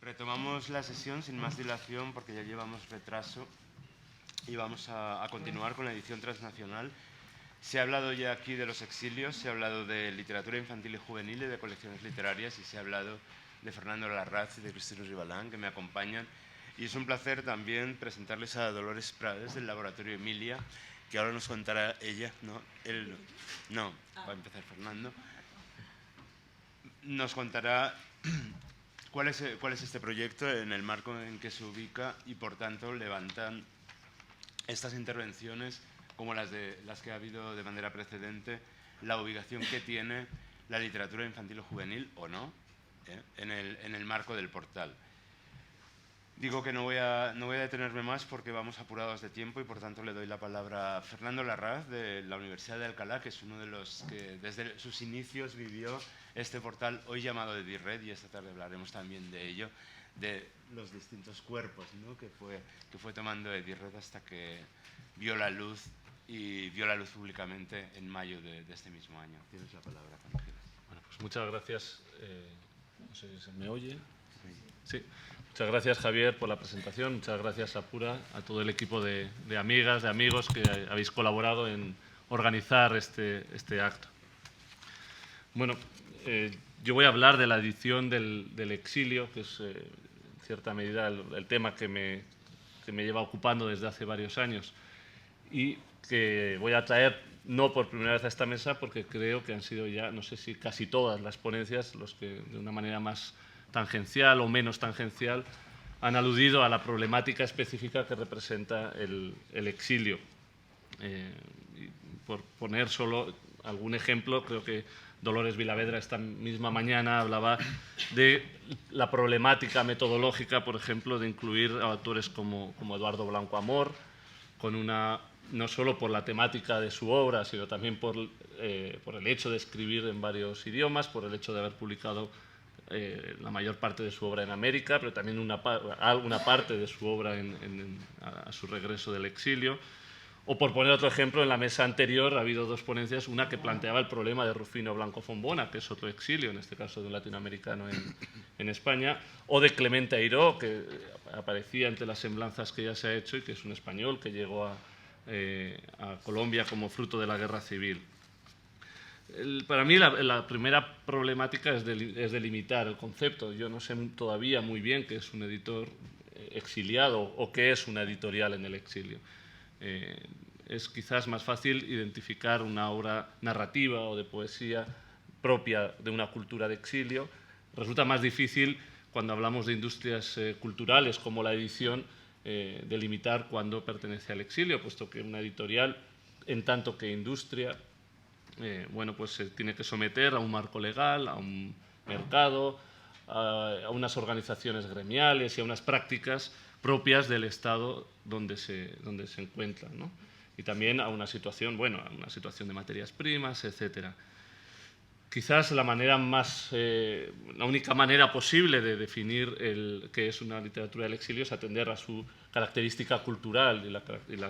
Retomamos la sesión sin más dilación porque ya llevamos retraso y vamos a continuar con la edición transnacional. Se ha hablado ya aquí de los exilios, se ha hablado de literatura infantil y juvenil y de colecciones literarias y se ha hablado de Fernando Larraz y de Cristina Ribalán, que me acompañan. Y es un placer también presentarles a Dolores Prades del Laboratorio Emilia, que ahora nos contará ella, ¿no? Él no, va a empezar Fernando. Nos contará cuál es este proyecto, en el marco en que se ubica y, por tanto, levantan estas intervenciones, como las que ha habido de manera precedente, la ubicación que tiene la literatura infantil o juvenil, o no, en el marco del portal. Digo que no voy a detenerme más porque vamos apurados de tiempo y, por tanto, le doy la palabra a Fernando Larraz, de la Universidad de Alcalá, que es uno de los que desde sus inicios vivió este portal hoy llamado Edirred, y esta tarde hablaremos también de ello, de los distintos cuerpos, ¿no?, que fue tomando Edirred hasta que vio la luz públicamente en mayo de este mismo año. Tienes la palabra, cuando quieras. Bueno, pues muchas gracias. No sé si se me oye. Sí. Muchas gracias, Javier, por la presentación. Muchas gracias a Pura, a todo el equipo de amigas, de amigos que habéis colaborado en organizar este acto. Bueno, yo voy a hablar de la edición del exilio, que es, en cierta medida, el tema que me lleva ocupando desde hace varios años y que voy a traer no por primera vez a esta mesa porque creo que han sido ya, no sé si casi todas las ponencias los que de una manera más tangencial o menos tangencial han aludido a la problemática específica que representa el exilio. Por poner solo algún ejemplo, creo que Dolores Vilavedra esta misma mañana hablaba de la problemática metodológica, por ejemplo, de incluir a autores como Eduardo Blanco Amor, no solo por la temática de su obra, sino también por el hecho de escribir en varios idiomas, por el hecho de haber publicado la mayor parte de su obra en América, pero también alguna parte de su obra a su regreso del exilio. O, por poner otro ejemplo, en la mesa anterior ha habido dos ponencias, una que planteaba el problema de Rufino Blanco Fombona, que es otro exilio, en este caso de un latinoamericano en España, o de Clemente Airó, que aparecía entre las semblanzas que ya se ha hecho y que es un español que llegó a Colombia como fruto de la guerra civil. Para mí la primera problemática es delimitar el concepto. Yo no sé todavía muy bien qué es un editor exiliado o qué es una editorial en el exilio. Es quizás más fácil identificar una obra narrativa o de poesía propia de una cultura de exilio. Resulta más difícil cuando hablamos de industrias culturales como la edición delimitar cuándo pertenece al exilio, puesto que una editorial, en tanto que industria, bueno, pues se tiene que someter a un marco legal, a un mercado, a unas organizaciones gremiales y a unas prácticas propias del Estado donde se encuentran, ¿no? Y también a una situación, bueno, a una situación de materias primas, etcétera. Quizás la única manera posible de definir qué es una literatura del exilio es atender a su característica cultural y el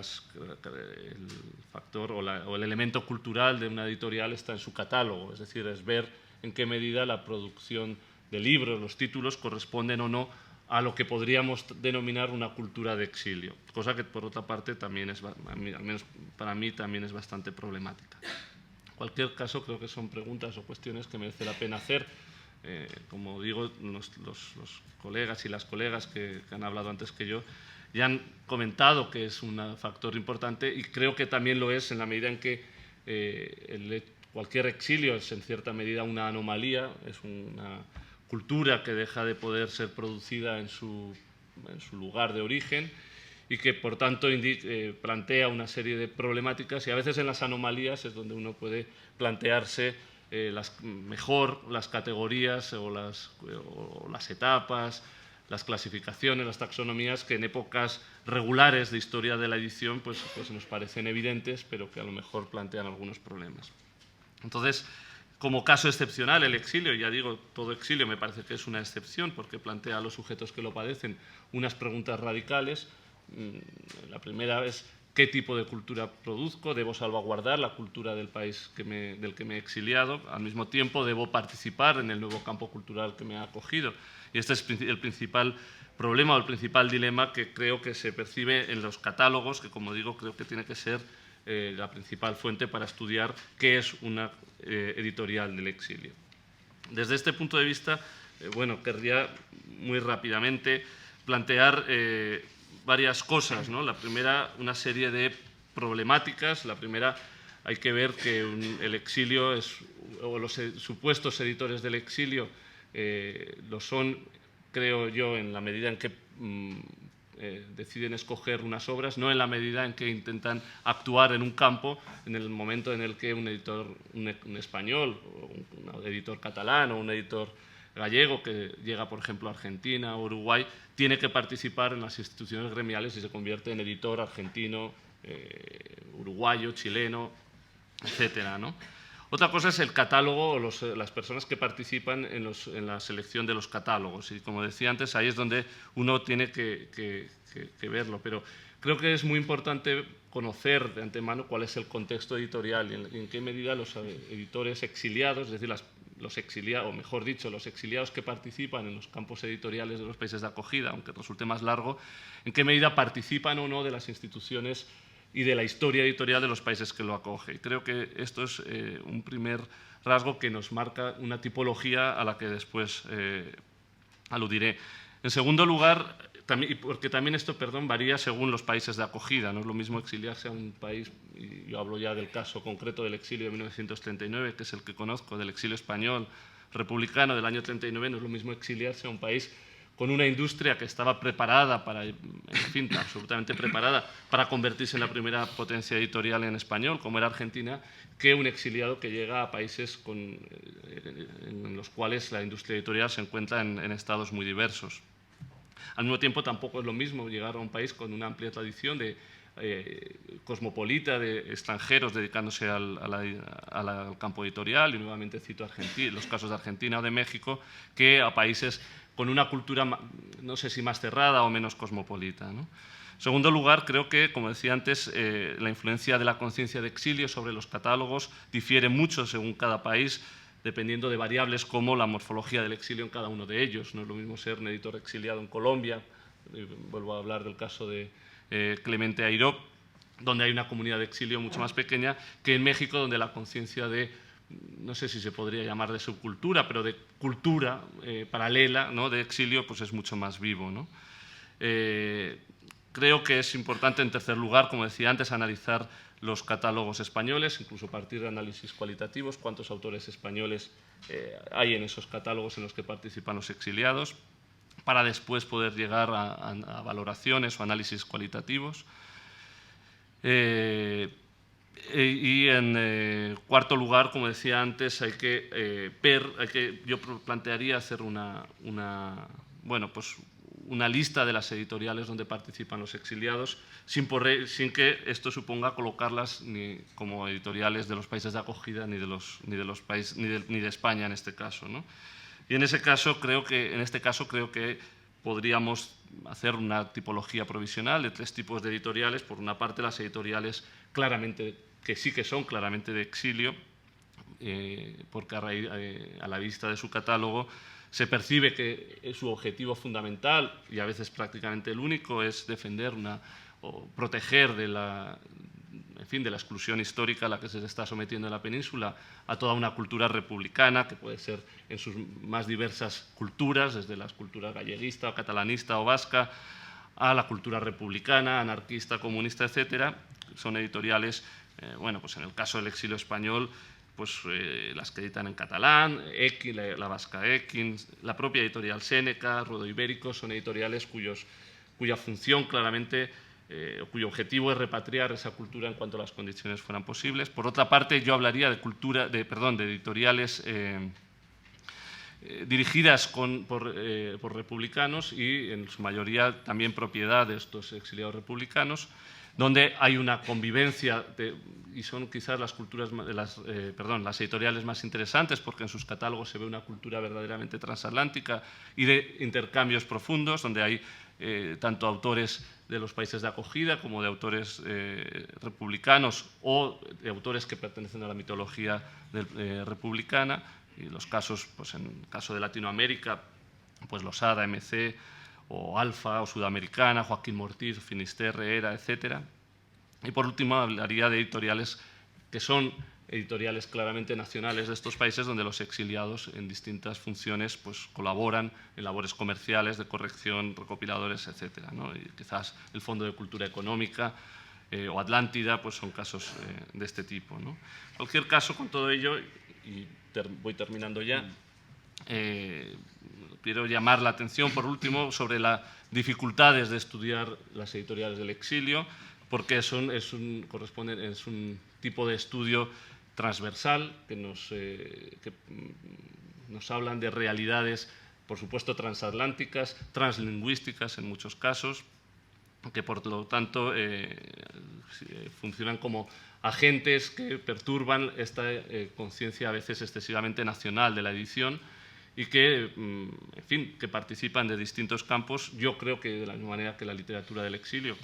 factor o el elemento cultural de una editorial está en su catálogo, es decir, es ver en qué medida la producción de libros, los títulos, corresponden o no a lo que podríamos denominar una cultura de exilio, cosa que, por otra parte, también al menos para mí, también es bastante problemática. En cualquier caso, creo que son preguntas o cuestiones que merece la pena hacer. Como digo, los colegas y las colegas que han hablado antes que yo ya han comentado que es un factor importante y creo que también lo es en la medida en que cualquier exilio es en cierta medida una anomalía, es una cultura que deja de poder ser producida en su lugar de origen y que, por tanto, plantea una serie de problemáticas, y a veces en las anomalías es donde uno puede plantearse mejor las categorías o las etapas, las clasificaciones, las taxonomías que en épocas regulares de historia de la edición pues nos parecen evidentes, pero que a lo mejor plantean algunos problemas. Entonces, como caso excepcional, el exilio, ya digo, todo exilio me parece que es una excepción porque plantea a los sujetos que lo padecen unas preguntas radicales. La primera es qué tipo de cultura produzco, debo salvaguardar la cultura del país del que me he exiliado, al mismo tiempo debo participar en el nuevo campo cultural que me ha acogido. Y este es el principal problema o el principal dilema que creo que se percibe en los catálogos, que como digo creo que tiene que ser la principal fuente para estudiar qué es una editorial del exilio. Desde este punto de vista, bueno, querría muy rápidamente plantear varias cosas, ¿no? La primera, una serie de problemáticas. La primera, hay que ver que el exilio o los supuestos editores del exilio lo son, creo yo, en la medida en que deciden escoger unas obras, no en la medida en que intentan actuar en un campo en el momento en el que un editor, un español, un editor catalán o un editor gallego que llega, por ejemplo, a Argentina o Uruguay, tiene que participar en las instituciones gremiales y se convierte en editor argentino, uruguayo, chileno, etcétera, ¿no? Otra cosa es el catálogo o las personas que participan en la selección de los catálogos. Y como decía antes, ahí es donde uno tiene que verlo. Pero creo que es muy importante conocer de antemano cuál es el contexto editorial y en qué medida los editores exiliados, es decir, los exiliados, o mejor dicho, los exiliados que participan en los campos editoriales de los países de acogida, aunque resulte más largo, en qué medida participan o no de las instituciones y de la historia editorial de los países que lo acogen. Y creo que esto es un primer rasgo que nos marca una tipología a la que después aludiré. En segundo lugar, porque también esto, varía según los países de acogida. No es lo mismo exiliarse a un país, y yo hablo ya del caso concreto del exilio de 1939, que es el que conozco, del exilio español republicano del año 39, no es lo mismo exiliarse a un país con una industria que estaba preparada para, en fin, absolutamente preparada para convertirse en la primera potencia editorial en español, como era Argentina, que un exiliado que llega a países en los cuales la industria editorial se encuentra en estados muy diversos. Al mismo tiempo, tampoco es lo mismo llegar a un país con una amplia tradición de cosmopolita, de extranjeros dedicándose al campo editorial, y nuevamente cito los casos de Argentina o de México, que a países con una cultura, no sé si más cerrada o menos cosmopolita, ¿no? En segundo lugar, creo que, como decía antes, la influencia de la conciencia de exilio sobre los catálogos difiere mucho según cada país, dependiendo de variables como la morfología del exilio en cada uno de ellos. No es lo mismo ser un editor exiliado en Colombia, vuelvo a hablar del caso de Clemente Airó, donde hay una comunidad de exilio mucho más pequeña, que en México, donde la conciencia de, no sé si se podría llamar de subcultura, pero de cultura paralela, ¿no?, de exilio, pues es mucho más vivo, ¿no? Creo que es importante, en tercer lugar, como decía antes, analizar los catálogos españoles, incluso partir de análisis cualitativos, cuántos autores españoles hay en esos catálogos en los que participan los exiliados, para después poder llegar a valoraciones o análisis cualitativos. Y en cuarto lugar, como decía antes, hay que yo plantearía hacer una lista de las editoriales donde participan los exiliados, sin que esto suponga colocarlas ni como editoriales de los países de acogida ni de España en este caso, ¿no? Y en este caso creo que podríamos hacer una tipología provisional de tres tipos de editoriales. Por una parte, las editoriales que sí que son claramente de exilio, porque a la vista de su catálogo se percibe que su objetivo fundamental, y a veces prácticamente el único, es defender o proteger de la exclusión histórica a la que se está sometiendo en la península a toda una cultura republicana, que puede ser en sus más diversas culturas, desde la cultura galleguista o catalanista o vasca, a la cultura republicana, anarquista, comunista, etcétera. Son editoriales, pues en el caso del exilio español, pues las que editan en catalán, la vasca Equin, la propia editorial Séneca, Rodo Ibérico, son editoriales cuya función claramente, cuyo objetivo es repatriar esa cultura en cuanto las condiciones fueran posibles. Por otra parte, yo hablaría de editoriales dirigidas por republicanos y en su mayoría también propiedad de estos exiliados republicanos, donde hay una convivencia y son quizás las editoriales más interesantes, porque en sus catálogos se ve una cultura verdaderamente transatlántica y de intercambios profundos, donde hay tanto autores de los países de acogida, como de autores republicanos o de autores que pertenecen a la mitología republicana. Y los casos, pues en el caso de Latinoamérica, pues Losada, MC, o Alfa, o Sudamericana, Joaquín Mortiz, Finisterre, Era, etc. Y por último hablaría de editoriales que son editoriales claramente nacionales de estos países, donde los exiliados en distintas funciones pues, colaboran en labores comerciales, de corrección, recopiladores, etc., ¿no? Y quizás el Fondo de Cultura Económica o Atlántida pues, son casos de este tipo, ¿no? En cualquier caso, con todo ello, y voy terminando ya, quiero llamar la atención, por último, sobre las dificultades de estudiar las editoriales del exilio, porque es un tipo de estudio transversal que nos hablan de realidades, por supuesto, transatlánticas, translingüísticas en muchos casos, que por lo tanto funcionan como agentes que perturban esta conciencia a veces excesivamente nacional de la edición y que, en fin, que participan de distintos campos. Yo creo que de la misma manera que la literatura del exilio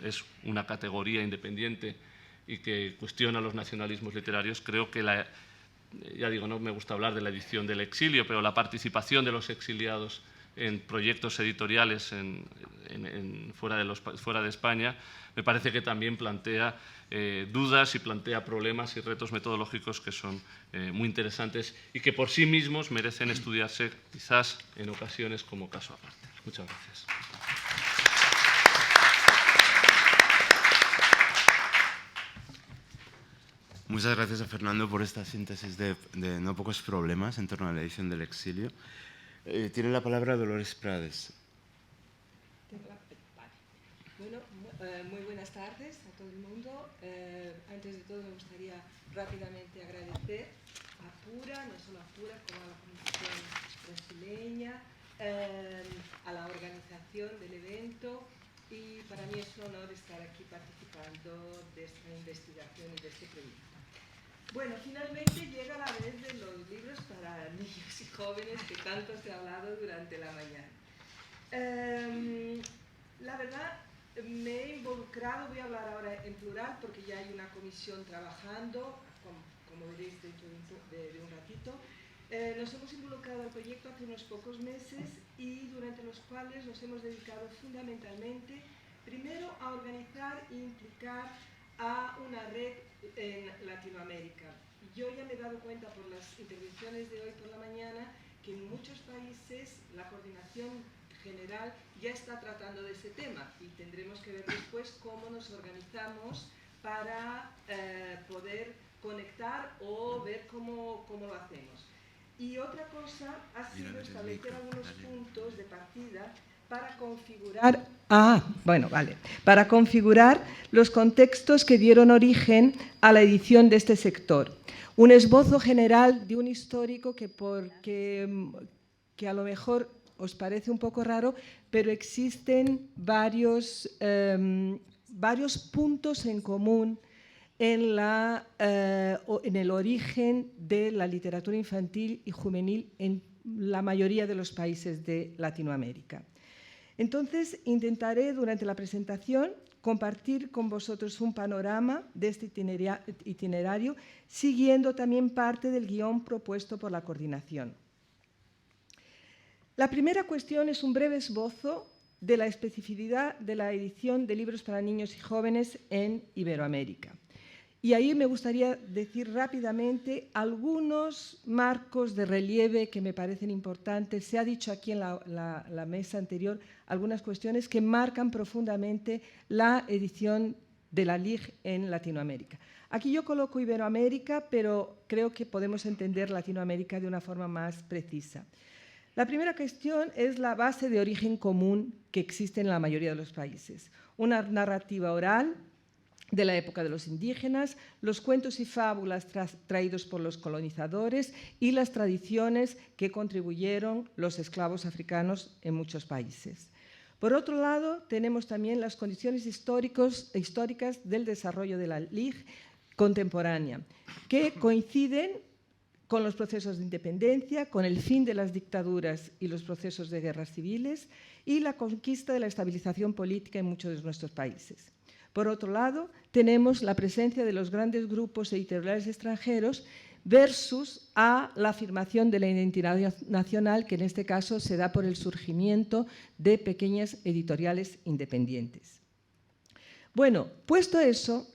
es una categoría independiente y que cuestiona los nacionalismos literarios, creo que ya digo, no me gusta hablar de la edición del exilio, pero la participación de los exiliados en proyectos editoriales fuera de España, me parece que también plantea dudas y plantea problemas y retos metodológicos que son muy interesantes y que por sí mismos merecen estudiarse quizás en ocasiones como caso aparte. Muchas gracias. Muchas gracias a Fernando por esta síntesis de no pocos problemas en torno a la edición del exilio. Tiene la palabra Dolores Prades. Bueno, muy buenas tardes a todo el mundo. Antes de todo me gustaría rápidamente agradecer a Pura, no solo a Pura, como a la Comisión Brasileña, a la organización del evento, y para mí es un honor estar aquí participando de esta investigación y de este proyecto. Bueno, finalmente llega la vez de los libros para niños y jóvenes que tanto se ha hablado durante la mañana. La verdad, me he involucrado, voy a hablar ahora en plural porque ya hay una comisión trabajando, como veréis dentro de un ratito. Nos hemos involucrado al proyecto hace unos pocos meses y durante los cuales nos hemos dedicado fundamentalmente, primero, a organizar e implicar a una red en Latinoamérica. Yo ya me he dado cuenta por las intervenciones de hoy por la mañana que en muchos países la coordinación general ya está tratando de ese tema y tendremos que ver después cómo nos organizamos para poder conectar o ver cómo lo hacemos. Y otra cosa ha sido establecer algunos puntos de partida para configurar, para configurar los contextos que dieron origen a la edición de este sector. Un esbozo general de un histórico que a lo mejor os parece un poco raro, pero existen varios puntos en común en el origen de la literatura infantil y juvenil en la mayoría de los países de Latinoamérica. Entonces, intentaré durante la presentación compartir con vosotros un panorama de este itinerario, siguiendo también parte del guión propuesto por la coordinación. La primera cuestión es un breve esbozo de la especificidad de la edición de libros para niños y jóvenes en Iberoamérica. Y ahí me gustaría decir rápidamente algunos marcos de relieve que me parecen importantes. Se ha dicho aquí en la mesa anterior algunas cuestiones que marcan profundamente la edición de la LIG en Latinoamérica. Aquí yo coloco Iberoamérica, pero creo que podemos entender Latinoamérica de una forma más precisa. La primera cuestión es la base de origen común que existe en la mayoría de los países. Una narrativa oral de la época de los indígenas, los cuentos y fábulas traídos por los colonizadores y las tradiciones que contribuyeron los esclavos africanos en muchos países. Por otro lado, tenemos también las condiciones históricas del desarrollo de la LIG contemporánea, que coinciden con los procesos de independencia, con el fin de las dictaduras y los procesos de guerras civiles y la conquista de la estabilización política en muchos de nuestros países. Por otro lado, tenemos la presencia de los grandes grupos editoriales extranjeros versus a la afirmación de la identidad nacional, que en este caso se da por el surgimiento de pequeñas editoriales independientes. Bueno, puesto eso,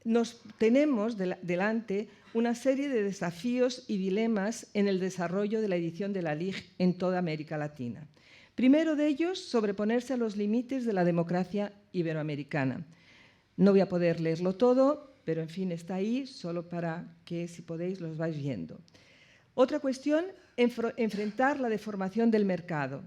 nos tenemos delante una serie de desafíos y dilemas en el desarrollo de la edición de la LIG en toda América Latina. Primero de ellos, sobreponerse a los límites de la democracia iberoamericana. No voy a poder leerlo todo, pero en fin, está ahí, solo para que, si podéis, los vais viendo. Otra cuestión, enfrentar la deformación del mercado,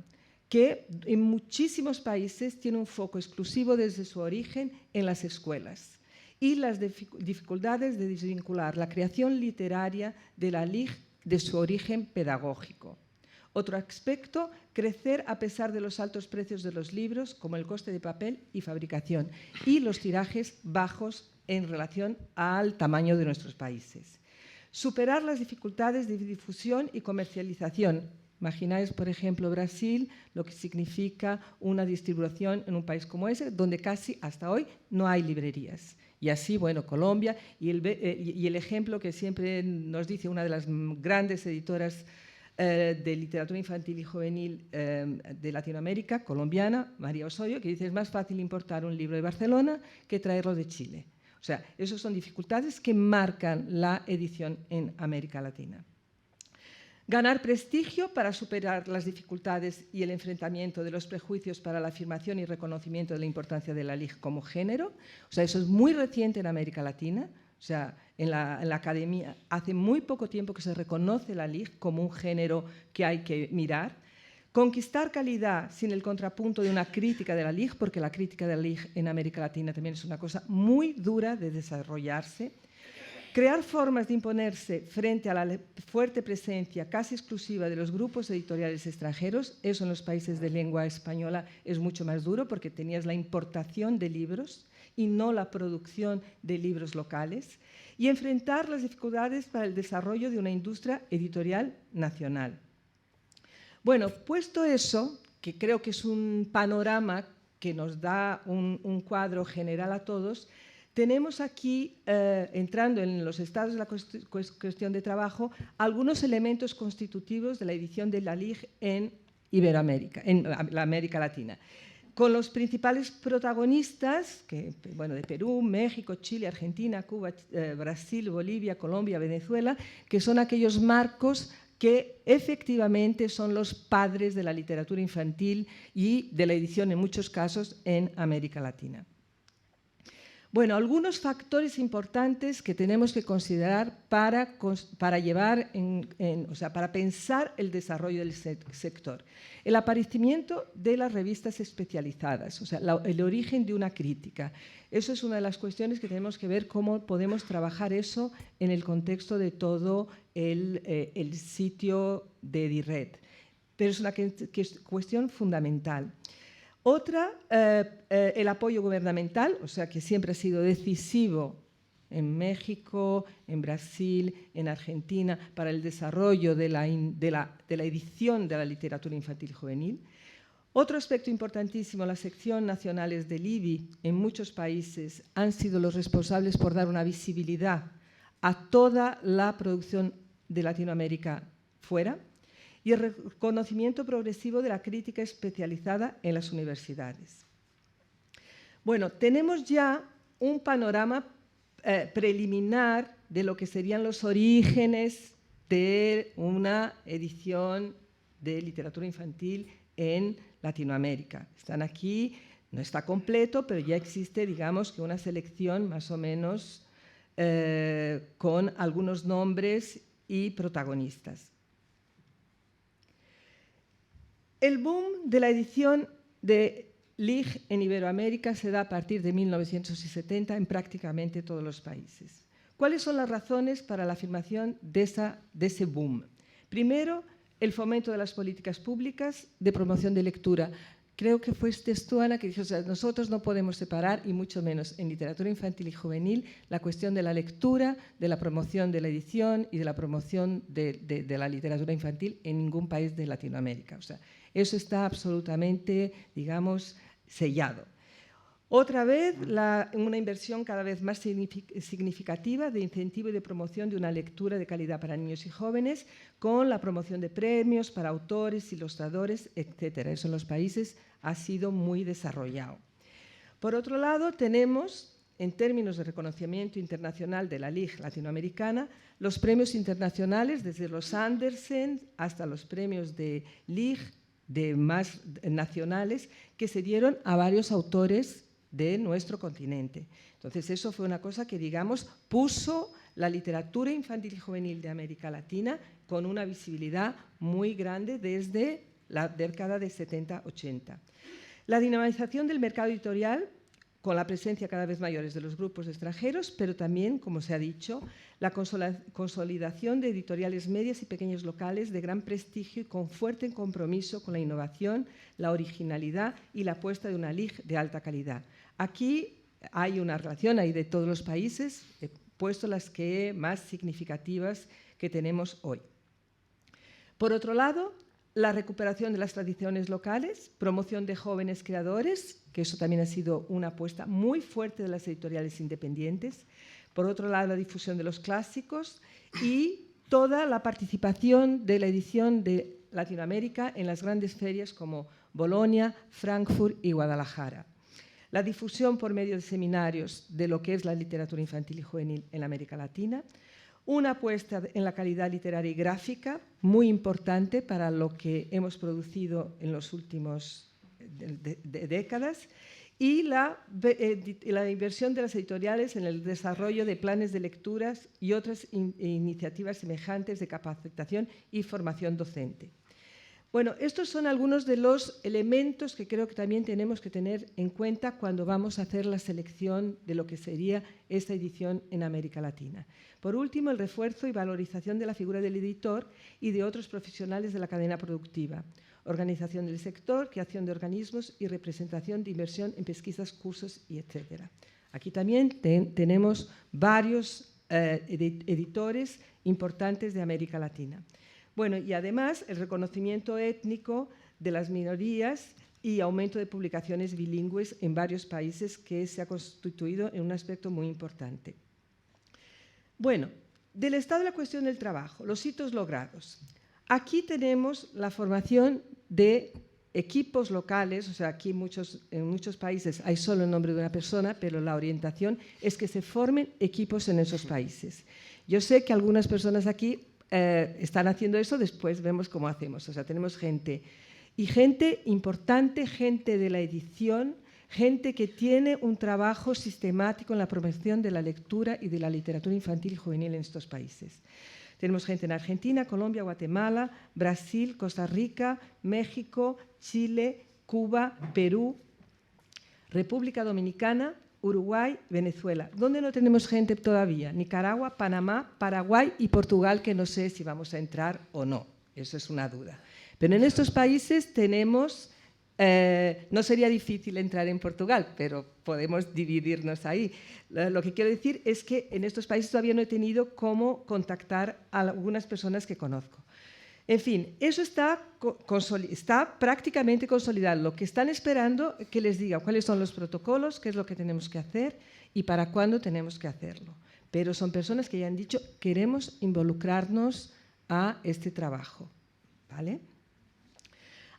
que en muchísimos países tiene un foco exclusivo desde su origen en las escuelas, y las dificultades de desvincular la creación literaria de la LIG de su origen pedagógico. Otro aspecto, crecer a pesar de los altos precios de los libros, como el coste de papel y fabricación, y los tirajes bajos en relación al tamaño de nuestros países. Superar las dificultades de difusión y comercialización. Imagináis, por ejemplo, Brasil, lo que significa una distribución en un país como ese, donde casi hasta hoy no hay librerías. Y así, bueno, Colombia, y el ejemplo que siempre nos dice una de las grandes editoras de literatura infantil y juvenil de Latinoamérica, colombiana, María Osorio, que dice: es más fácil importar un libro de Barcelona que traerlo de Chile. O sea, esas son dificultades que marcan la edición en América Latina. Ganar prestigio para superar las dificultades y el enfrentamiento de los prejuicios para la afirmación y reconocimiento de la importancia de la LIG como género. O sea, eso es muy reciente en América Latina. O sea, en la academia hace muy poco tiempo que se reconoce la LIG como un género que hay que mirar. Conquistar calidad sin el contrapunto de una crítica de la LIG, porque la crítica de la LIG en América Latina también es una cosa muy dura de desarrollarse. Crear formas de imponerse frente a la fuerte presencia casi exclusiva de los grupos editoriales extranjeros. Eso en los países de lengua española es mucho más duro, porque tenías la importación de libros y no la producción de libros locales. Y enfrentar las dificultades para el desarrollo de una industria editorial nacional. Bueno, puesto eso, que creo que es un panorama que nos da un cuadro general a todos, tenemos aquí, entrando en los estados de la cuestión de trabajo, algunos elementos constitutivos de la edición de la LIG en Iberoamérica, en la América Latina, con los principales protagonistas, bueno, de Perú, México, Chile, Argentina, Cuba, Brasil, Bolivia, Colombia, Venezuela, que son aquellos marcos que efectivamente son los padres de la literatura infantil y de la edición, en muchos casos, en América Latina. Bueno, algunos factores importantes que tenemos que considerar para pensar el desarrollo del sector. El aparecimiento de las revistas especializadas, o sea, el origen de una crítica. Eso es una de las cuestiones que tenemos que ver cómo podemos trabajar eso en el contexto de todo el sitio de Edired. Pero es una cuestión fundamental. Otra, el apoyo gubernamental, o sea, que siempre ha sido decisivo en México, en Brasil, en Argentina, para el desarrollo de la edición de la literatura infantil y juvenil. Otro aspecto importantísimo, las secciones nacionales del IBI en muchos países han sido los responsables por dar una visibilidad a toda la producción de Latinoamérica fuera, y el reconocimiento progresivo de la crítica especializada en las universidades. Bueno, tenemos ya un panorama preliminar de lo que serían los orígenes de una edición de literatura infantil en Latinoamérica. Están aquí, no está completo, pero ya existe, digamos, que una selección más o menos con algunos nombres y protagonistas. El boom de la edición de LIG en Iberoamérica se da a partir de 1970 en prácticamente todos los países. ¿Cuáles son las razones para la afirmación de ese boom? Primero, el fomento de las políticas públicas de promoción de lectura. creo que fuiste tú, Ana, que dijo, o sea, nosotros no podemos separar, y mucho menos en literatura infantil y juvenil, la cuestión de la lectura, de la promoción de la edición y de la promoción de la literatura infantil en ningún país de Latinoamérica. O sea, eso está absolutamente, digamos, sellado. Otra vez, una inversión cada vez más significativa de incentivo y de promoción de una lectura de calidad para niños y jóvenes, con la promoción de premios para autores, ilustradores, etc. Eso en los países ha sido muy desarrollado. Por otro lado, tenemos, en términos de reconocimiento internacional de la LIG latinoamericana, los premios internacionales, desde los Andersen hasta los premios de LIG, de más nacionales, que se dieron a varios autores de nuestro continente. Entonces, eso fue una cosa que, digamos, puso la literatura infantil y juvenil de América Latina con una visibilidad muy grande desde la década de 70-80. La dinamización del mercado editorial, con la presencia cada vez mayor de los grupos extranjeros, pero también, como se ha dicho, la consolidación de editoriales medias y pequeños locales de gran prestigio y con fuerte compromiso con la innovación, la originalidad y la apuesta de una LIG de alta calidad. Aquí hay una relación, hay de todos los países, he puesto las que más significativas que tenemos hoy. Por otro lado, la recuperación de las tradiciones locales, promoción de jóvenes creadores, que eso también ha sido una apuesta muy fuerte de las editoriales independientes. Por otro lado, la difusión de los clásicos y toda la participación de la edición de Latinoamérica en las grandes ferias como Bolonia, Frankfurt y Guadalajara. La difusión por medio de seminarios de lo que es la literatura infantil y juvenil en América Latina. Una apuesta en la calidad literaria y gráfica, muy importante para lo que hemos producido en los últimos décadas, y la inversión de las editoriales en el desarrollo de planes de lecturas y otras iniciativas semejantes de capacitación y formación docente. Bueno, estos son algunos de los elementos que creo que también tenemos que tener en cuenta cuando vamos a hacer la selección de lo que sería esta edición en América Latina. Por último, el refuerzo y valorización de la figura del editor y de otros profesionales de la cadena productiva, organización del sector, creación de organismos y representación de inversión en pesquisas, cursos y etc. Aquí también tenemos varios editores importantes de América Latina. Bueno, y además el reconocimiento étnico de las minorías y aumento de publicaciones bilingües en varios países, que se ha constituido en un aspecto muy importante. Bueno, del estado de la cuestión del trabajo, los hitos logrados. Aquí tenemos la formación de equipos locales, o sea, aquí en muchos países hay solo el nombre de una persona, pero la orientación es que se formen equipos en esos países. Yo sé que algunas personas aquí están haciendo eso, después vemos cómo hacemos. O sea, tenemos gente importante, gente de la edición, gente que tiene un trabajo sistemático en la promoción de la lectura y de la literatura infantil y juvenil en estos países. Tenemos gente en Argentina, Colombia, Guatemala, Brasil, Costa Rica, México, Chile, Cuba, Perú, República Dominicana, Uruguay, Venezuela. ¿Dónde no tenemos gente todavía? Nicaragua, Panamá, Paraguay y Portugal, que no sé si vamos a entrar o no. Eso es una duda. Pero en estos países tenemos, no sería difícil entrar en Portugal, pero podemos dividirnos ahí. Lo que quiero decir es que en estos países todavía no he tenido cómo contactar a algunas personas que conozco. En fin, eso está prácticamente consolidado. Lo que están esperando es que les diga cuáles son los protocolos, qué es lo que tenemos que hacer y para cuándo tenemos que hacerlo. Pero son personas que ya han dicho, queremos involucrarnos a este trabajo. ¿Vale?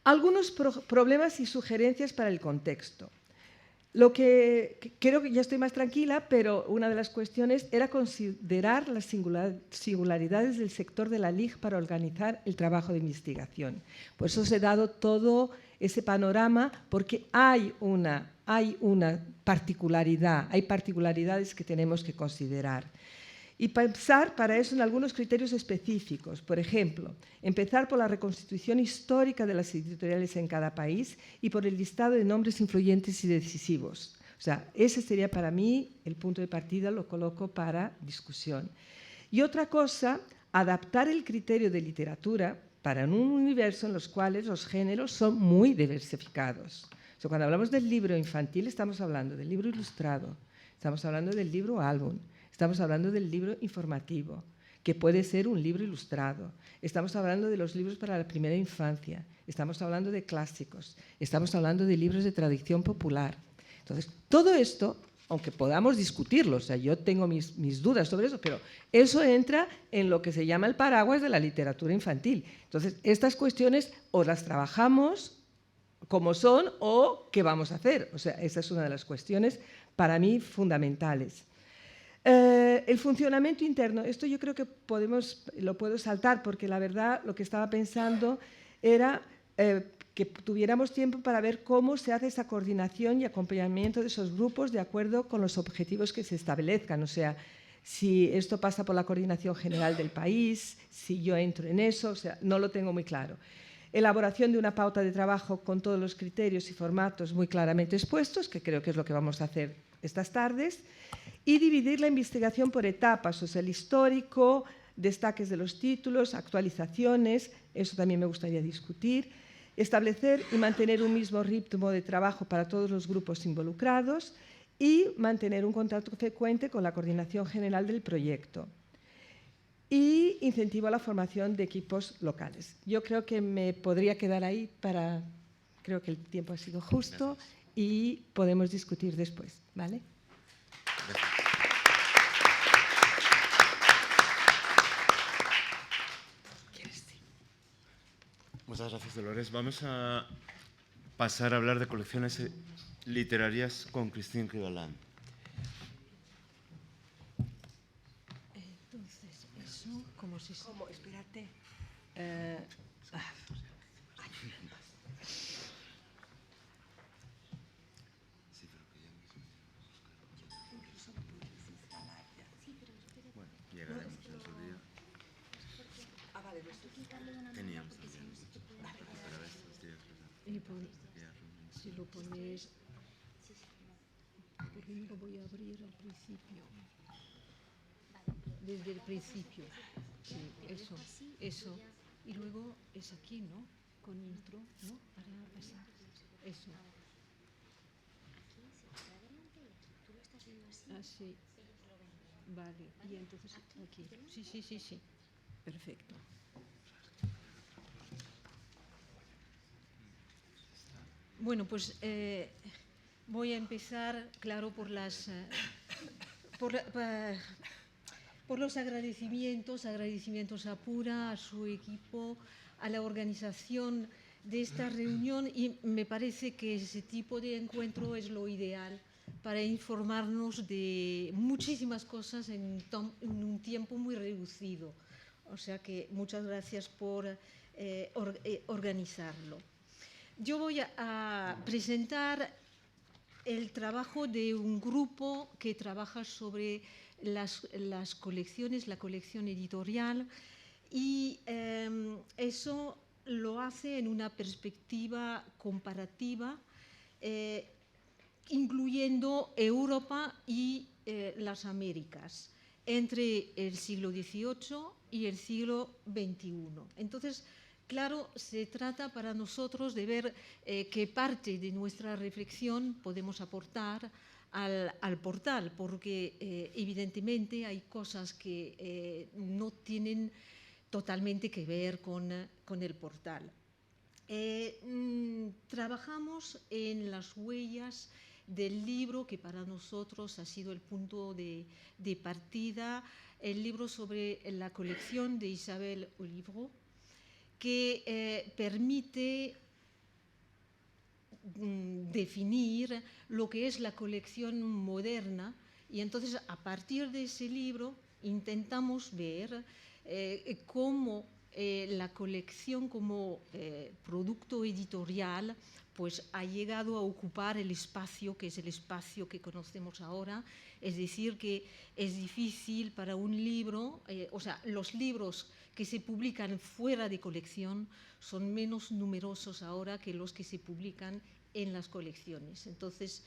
Algunos problemas y sugerencias para el contexto. Lo que creo que ya estoy más tranquila, pero una de las cuestiones era considerar las singularidades del sector de la LIG para organizar el trabajo de investigación. Por eso os he dado todo ese panorama, porque hay una particularidad, hay particularidades que tenemos que considerar. Y pensar para eso en algunos criterios específicos. Por ejemplo, empezar por la reconstitución histórica de las editoriales en cada país y por el listado de nombres influyentes y decisivos. O sea, ese sería para mí el punto de partida, lo coloco para discusión. Y otra cosa, adaptar el criterio de literatura para un universo en los cuales los géneros son muy diversificados. O sea, cuando hablamos del libro infantil estamos hablando del libro ilustrado, estamos hablando del libro álbum, estamos hablando del libro informativo, que puede ser un libro ilustrado. Estamos hablando de los libros para la primera infancia, estamos hablando de clásicos, estamos hablando de libros de tradición popular. Entonces, todo esto, aunque podamos discutirlo, o sea, yo tengo mis dudas sobre eso, pero eso entra en lo que se llama el paraguas de la literatura infantil. Entonces, estas cuestiones o las trabajamos como son o qué vamos a hacer. O sea, esa es una de las cuestiones para mí fundamentales. El funcionamiento interno, esto yo creo que lo puedo saltar porque la verdad lo que estaba pensando era que tuviéramos tiempo para ver cómo se hace esa coordinación y acompañamiento de esos grupos de acuerdo con los objetivos que se establezcan. O sea, si esto pasa por la coordinación general del país, si yo entro en eso, o sea, no lo tengo muy claro. Elaboración de una pauta de trabajo con todos los criterios y formatos muy claramente expuestos, que creo que es lo que vamos a hacer estas tardes, y dividir la investigación por etapas, o sea, el histórico, destaques de los títulos, actualizaciones, eso también me gustaría discutir, establecer y mantener un mismo ritmo de trabajo para todos los grupos involucrados y mantener un contacto frecuente con la coordinación general del proyecto. Y incentivo a la formación de equipos locales. Yo creo que me podría quedar ahí creo que el tiempo ha sido justo. Gracias. Y podemos discutir después, ¿vale? Gracias. Muchas gracias, Dolores. Vamos a pasar a hablar de colecciones literarias con Christine Rivalan. Entonces, eso, como si... espérate. Bueno, llegaremos en su día. Vale, Teníamos también. Pero estos días, si lo pones... Primero voy a abrir al principio. Desde el principio. Sí, eso. Y luego es aquí, ¿no? Con intro, ¿no? Para pasar. Eso. Ah, sí. Vale. Y entonces aquí. Sí. Perfecto. Bueno, pues voy a empezar, claro, por los agradecimientos a Pura, a su equipo, a la organización de esta reunión, y me parece que ese tipo de encuentro es lo ideal para informarnos de muchísimas cosas en un tiempo muy reducido. O sea que muchas gracias por organizarlo. Yo voy a presentar el trabajo de un grupo que trabaja sobre las colecciones, la colección editorial, y eso lo hace en una perspectiva comparativa, incluyendo Europa y las Américas, entre el siglo XVIII y el siglo XXI. Entonces, claro, se trata para nosotros de ver qué parte de nuestra reflexión podemos aportar al portal, porque evidentemente hay cosas que no tienen totalmente que ver con el portal. Trabajamos en las huellas del libro que para nosotros ha sido el punto de partida, el libro sobre la colección de Isabel Olivero, que permite definir lo que es la colección moderna, y entonces a partir de ese libro intentamos ver cómo la colección como producto editorial pues ha llegado a ocupar el espacio que es el espacio que conocemos ahora, es decir, que es difícil para un libro, o sea, los libros que se publican fuera de colección son menos numerosos ahora que los que se publican en las colecciones. Entonces,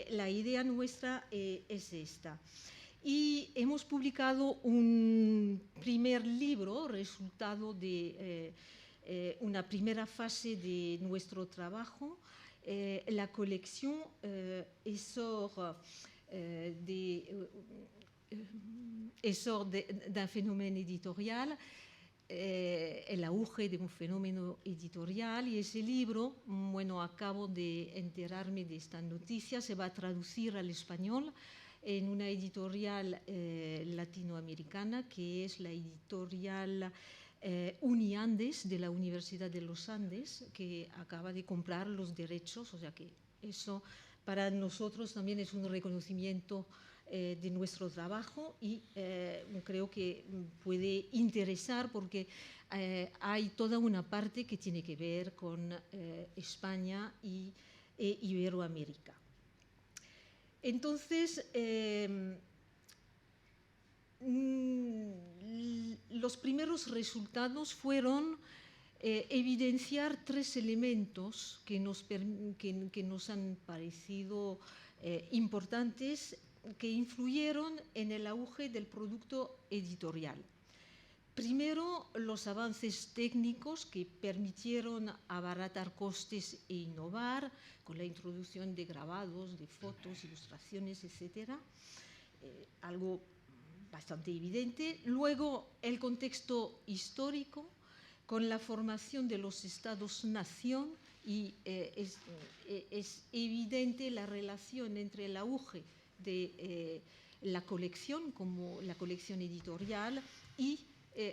la idea nuestra es esta. Y hemos publicado un primer libro, resultado de una primera fase de nuestro trabajo. La colección essor d'un phénomène éditorial, el auge de un fenómeno editorial, y ese libro, bueno, acabo de enterarme de esta noticia, se va a traducir al español en una editorial latinoamericana, que es la editorial Uniandes, de la Universidad de los Andes, que acaba de comprar los derechos, o sea que eso para nosotros también es un reconocimiento de nuestro trabajo, y creo que puede interesar porque hay toda una parte que tiene que ver con España e Iberoamérica. Entonces, los primeros resultados fueron evidenciar tres elementos que nos han parecido importantes, que influyeron en el auge del producto editorial. Primero, los avances técnicos que permitieron abaratar costes e innovar con la introducción de grabados, de fotos, ilustraciones, etc. Algo bastante evidente. Luego, el contexto histórico, con la formación de los estados-nación, y es evidente la relación entre el auge de la colección, como la colección editorial, y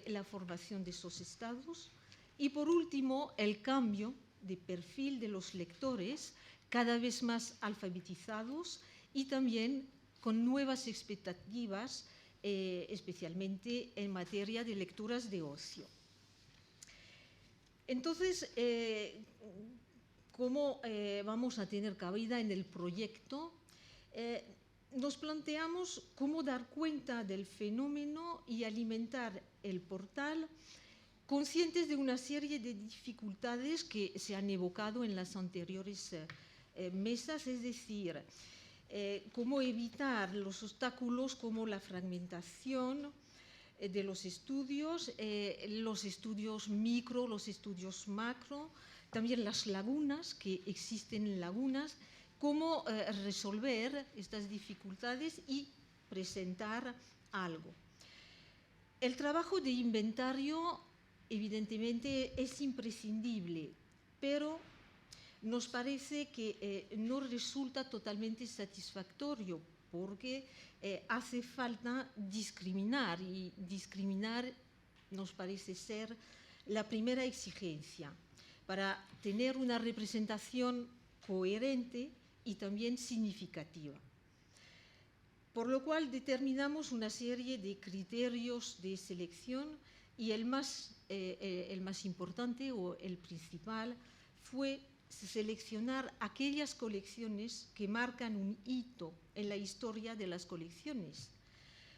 la formación de esos estados. Y por último, el cambio de perfil de los lectores, cada vez más alfabetizados y también con nuevas expectativas, especialmente en materia de lecturas de ocio. Entonces, ¿cómo vamos a tener cabida en el proyecto? Nos planteamos cómo dar cuenta del fenómeno y alimentar el portal, conscientes de una serie de dificultades que se han evocado en las anteriores mesas, es decir, cómo evitar los obstáculos como la fragmentación de los estudios micro, los estudios macro, también las lagunas, que existen lagunas, cómo resolver estas dificultades y presentar algo. El trabajo de inventario, evidentemente, es imprescindible, pero nos parece que no resulta totalmente satisfactorio, porque hace falta discriminar, y discriminar nos parece ser la primera exigencia para tener una representación coherente y también significativa. Por lo cual determinamos una serie de criterios de selección, y el más importante, o el principal, fue seleccionar aquellas colecciones que marcan un hito en la historia de las colecciones.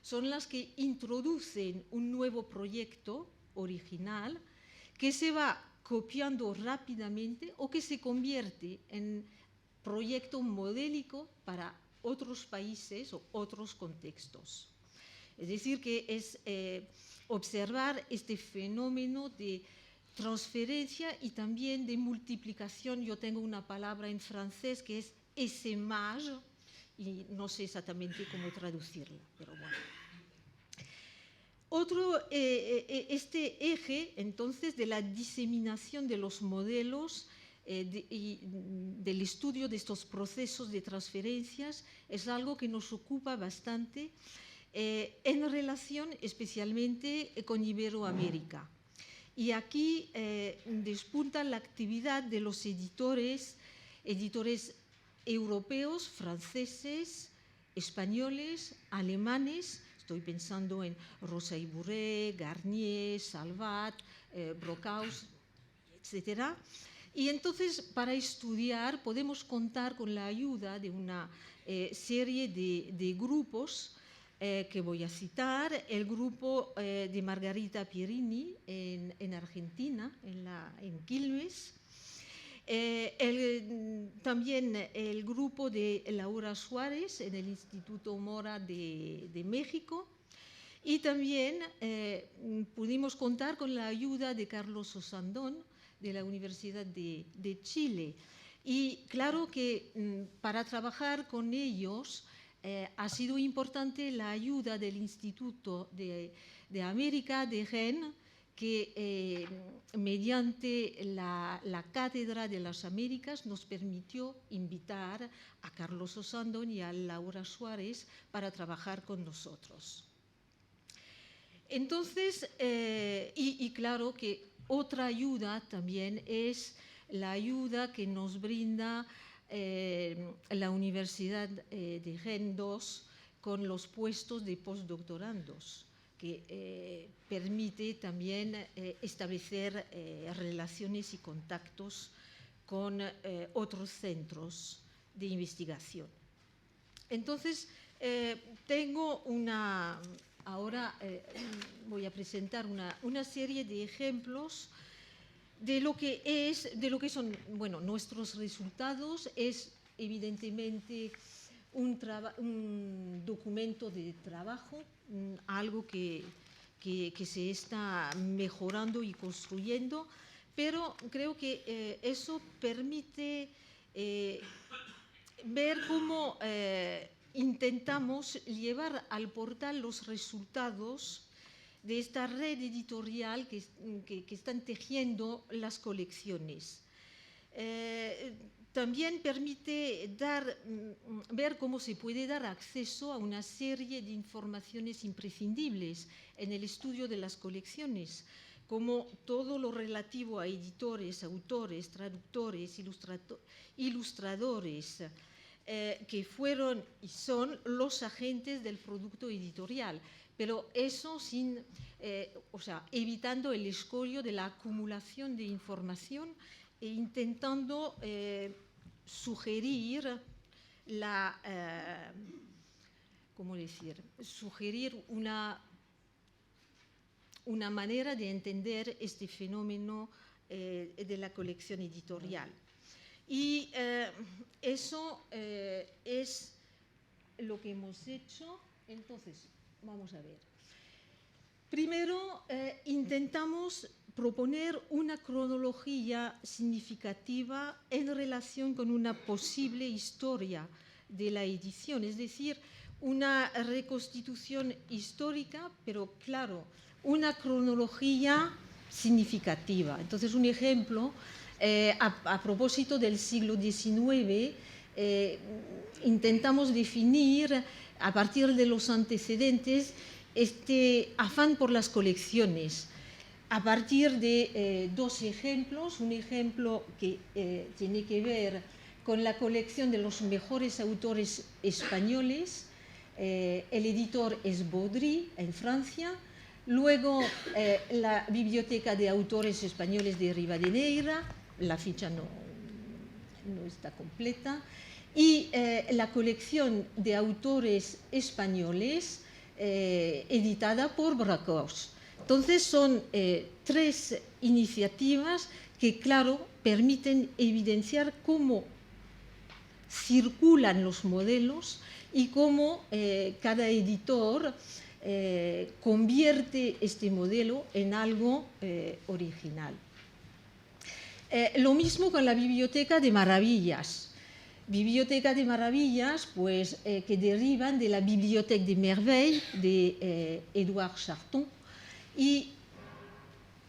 Son las que introducen un nuevo proyecto original que se va copiando rápidamente o que se convierte en proyecto modélico para otros países o otros contextos. Es decir, que es observar este fenómeno de transferencia y también de multiplicación. Yo tengo una palabra en francés que es essaimage, y no sé exactamente cómo traducirla, pero bueno. Este eje, entonces, de la diseminación de los modelos y del estudio de estos procesos de transferencias es algo que nos ocupa bastante en relación especialmente con Iberoamérica. Y aquí despunta la actividad de los editores europeos, franceses, españoles, alemanes. Estoy pensando en Rosa y Bourré, Garnier, Salvat, Brockhaus, etc. Y entonces, para estudiar, podemos contar con la ayuda de una serie de grupos que voy a citar. El grupo de Margarita Pierini en Argentina, en Quilmes. También el grupo de Laura Suárez en el Instituto Mora de México, Y también pudimos contar con la ayuda de Carlos Osandón, de la Universidad de Chile. Y claro que para trabajar con ellos ha sido importante la ayuda del Instituto de América de Rennes, que mediante la Cátedra de las Américas nos permitió invitar a Carlos Osandón y a Laura Suárez para trabajar con nosotros. Entonces, y claro que otra ayuda también es la ayuda que nos brinda la Universidad de Rennes II con los puestos de postdoctorandos, que permite también establecer relaciones y contactos con otros centros de investigación. Entonces, tengo ahora voy a presentar una serie de ejemplos de lo que son, bueno, nuestros resultados. Es evidentemente un documento de trabajo, algo que se está mejorando y construyendo, pero creo que eso permite ver cómo intentamos llevar al portal los resultados de esta red editorial que están tejiendo las colecciones. También permite ver cómo se puede dar acceso a una serie de informaciones imprescindibles en el estudio de las colecciones, como todo lo relativo a editores, autores, traductores, ilustradores, que fueron y son los agentes del producto editorial, pero eso evitando el escollo de la acumulación de información e intentando sugerir una manera de entender este fenómeno de la colección editorial. Y eso es lo que hemos hecho. Entonces, vamos a ver. Primero, intentamos proponer una cronología significativa en relación con una posible historia de la edición, es decir, una reconstitución histórica, pero claro, una cronología significativa. Entonces, un ejemplo, a propósito del siglo XIX, intentamos definir a partir de los antecedentes este afán por las colecciones, a partir de dos ejemplos. Un ejemplo que tiene que ver con la colección de los mejores autores españoles. El editor es Baudry, en Francia. Luego, la Biblioteca de Autores Españoles de Rivadeneyra, la ficha no está completa. Y la colección de autores españoles editada por Bracós. Entonces son tres iniciativas que, claro, permiten evidenciar cómo circulan los modelos y cómo cada editor convierte este modelo en algo original. Lo mismo con la Biblioteca de Maravillas. Biblioteca de Maravillas, pues, que derivan de la Bibliothèque des Merveilles de Édouard Charton. Y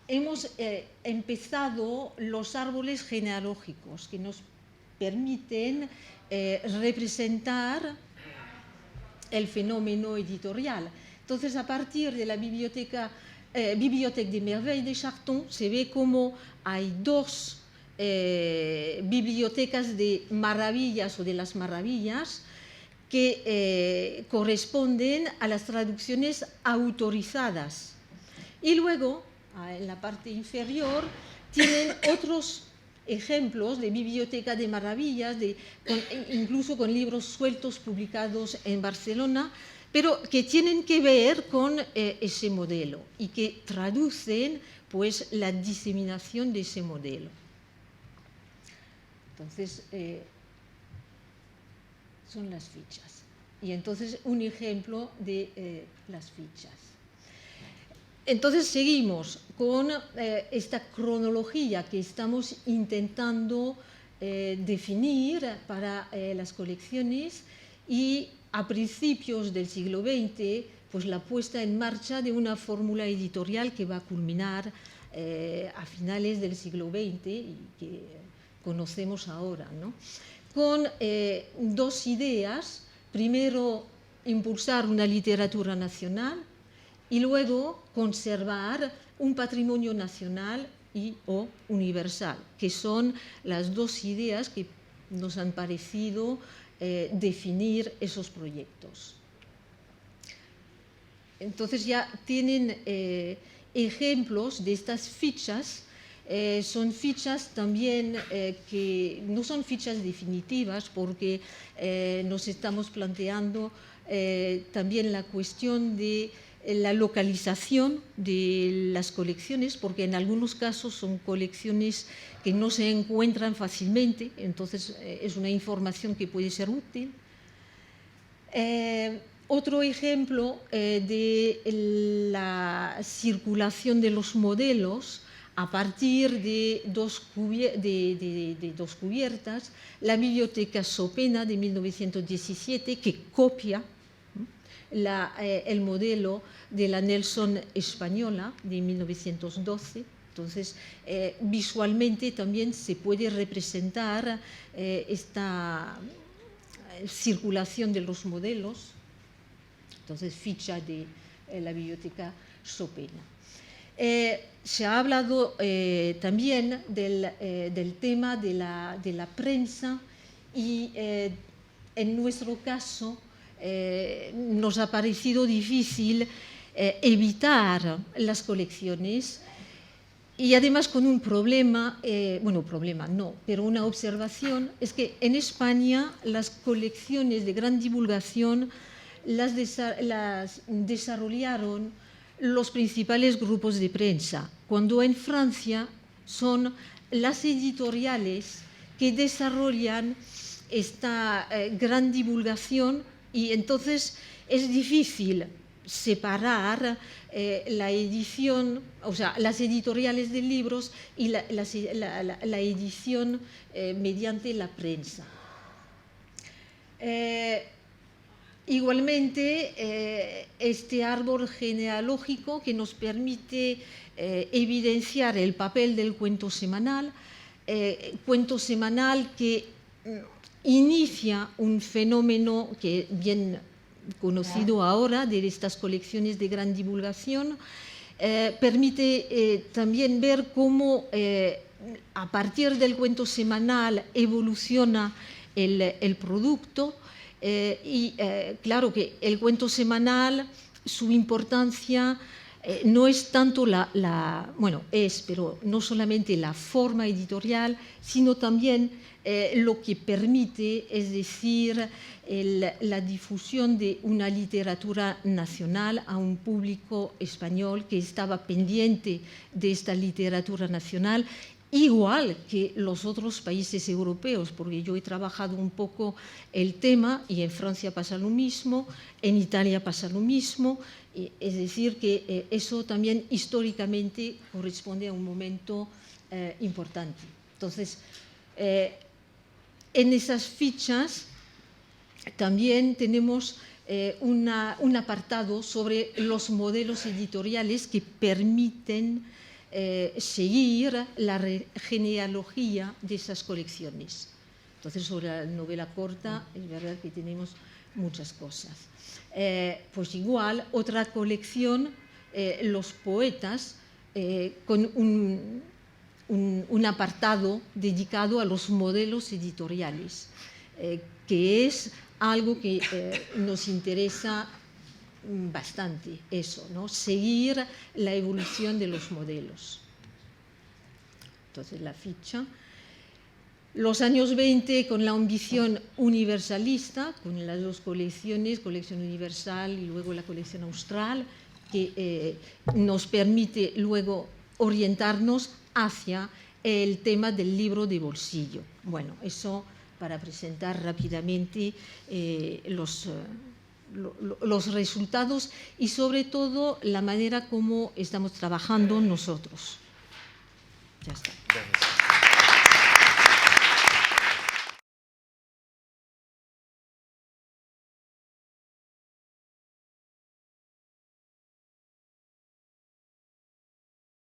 hemos empezado los árboles genealógicos que nos permiten representar el fenómeno editorial. Entonces, a partir de la Bibliothèque des Merveilles de Charton, se ve cómo hay dos bibliotecas de maravillas o de las maravillas que corresponden a las traducciones autorizadas. Y luego, en la parte inferior, tienen otros ejemplos de biblioteca de maravillas, incluso con libros sueltos publicados en Barcelona, pero que tienen que ver con ese modelo y que traducen, pues, la diseminación de ese modelo. Entonces, son las fichas. Y entonces, un ejemplo de las fichas. Entonces seguimos con esta cronología que estamos intentando definir para las colecciones, y a principios del siglo XX pues la puesta en marcha de una fórmula editorial que va a culminar a finales del siglo XX y que conocemos ahora, ¿no? Con dos ideas: primero, impulsar una literatura nacional, y luego conservar un patrimonio nacional y o universal, que son las dos ideas que nos han parecido definir esos proyectos. Entonces ya tienen ejemplos de estas fichas. Son fichas también que no son fichas definitivas, porque nos estamos planteando también la cuestión de la localización de las colecciones, porque en algunos casos son colecciones que no se encuentran fácilmente, entonces es una información que puede ser útil. Otro ejemplo de la circulación de los modelos a partir de dos cubiertas: la Biblioteca Sopena de 1917, que copia el modelo de la Nelson española de 1912. Entonces, visualmente también se puede representar esta circulación de los modelos. Entonces, ficha de la Biblioteca Sopena. Se ha hablado también del tema de la prensa, y en nuestro caso nos ha parecido difícil evitar las colecciones, y además con un problema, problema no, pero una observación: es que en España las colecciones de gran divulgación las desarrollaron los principales grupos de prensa, cuando en Francia son las editoriales que desarrollan esta gran divulgación, y entonces es difícil separar la edición, o sea, las editoriales de libros y la edición mediante la prensa. Igualmente, este árbol genealógico que nos permite evidenciar el papel del cuento semanal que inicia un fenómeno que bien conocido ahora de estas colecciones de gran divulgación, permite también ver cómo a partir del cuento semanal evoluciona el producto. Claro que el cuento semanal, su importancia no es tanto pero no solamente la forma editorial, sino también lo que permite, es decir, la difusión de una literatura nacional a un público español que estaba pendiente de esta literatura nacional, igual que los otros países europeos, porque yo he trabajado un poco el tema, y en Francia pasa lo mismo, en Italia pasa lo mismo, es decir, que eso también históricamente corresponde a un momento importante. Entonces, en esas fichas también tenemos un apartado sobre los modelos editoriales que permiten seguir la genealogía de esas colecciones. Entonces, sobre la novela corta es verdad que tenemos muchas cosas. Pues igual, otra colección, los poetas, con un apartado dedicado a los modelos editoriales, que es algo que nos interesa bastante, eso, ¿no? Seguir la evolución de los modelos. Entonces, la ficha. Los años 20, con la ambición universalista, con las dos colecciones, colección universal y luego la colección austral, que nos permite luego orientarnos hacia el tema del libro de bolsillo. Bueno, eso para presentar rápidamente los resultados y sobre todo la manera como estamos trabajando nosotros. Ya está. Gracias.